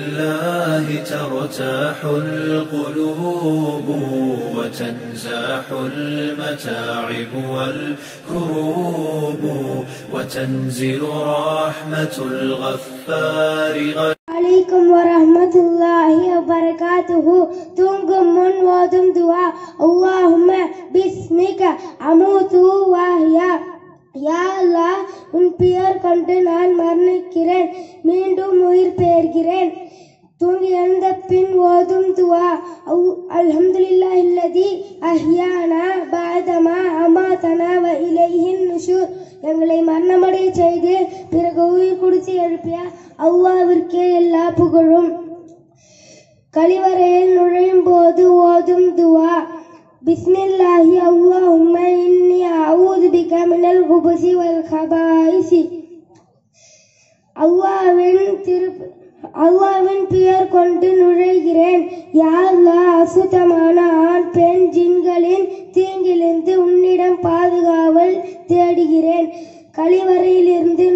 الله ترتاح القلوب وتنزاح المتاعب والكروب وتنزل رحمة الغفار عليكم ورحمة الله وبركاته. தூங்கும் முன் ஓதும் துஆ. اللهم بسمك أموت وأحيا. யா அல்லாஹ், உன் பெயர் கொண்டு நான் மரணிக்கிறேன், மீண்டும் உயிர் பெறுகிறேன். தூங்கி எழுந்த பின் ஓதும் துஆ. அல்ஹம்துலில்லாஹில்லதி அஹ்யானா பஅதமா அமாதனா வ இலைஹின் நுஷூர். எங்களை மரணமடைய செய்து பிறகு உயிர் கொடுத்து எழுப்பிய அல்லாஹ்விற்கே எல்லா புகழும். கழிவறையில் நுழையும் போது ஓதும் துஆ. பிஸ்மில்லாஹி அல்லாஹும்ம இன்னி அஊது பிக மினல் குபுஸி வல் கபாயிஸி. அல்லாஹ்வின் பெயர் கொண்டு நுழைகிறேன். யா அல்லாஹ், அசுத்தமான ஆண் பெண் ஜின்களின் தீங்கிலிருந்து உன்னிடம் பாதுகாவல் தேடுகிறேன். கழிவறையிலிருந்து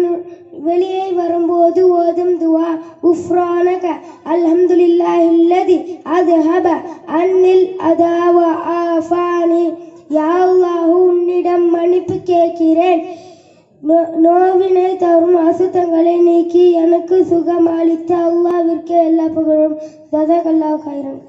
வெளியே வரும்போது ஓதும் துஆ. குஃப்ரானக அல்ஹம்துலில்லாஹில்லதி அத்ஹப அன்னில் அதா வ ஆஃபானி. யா அல்லாஹ், உன்னிடம் மன்னிப்பு கேட்கிறேன், நோவினை தரும் அசுத்தங்களை நீக்கி எனக்கு சுகம் அளித்த அல்லாஹ்விற்கு எல்லா புகழும். ஜஸாக்கல்லாஹு கைரன்.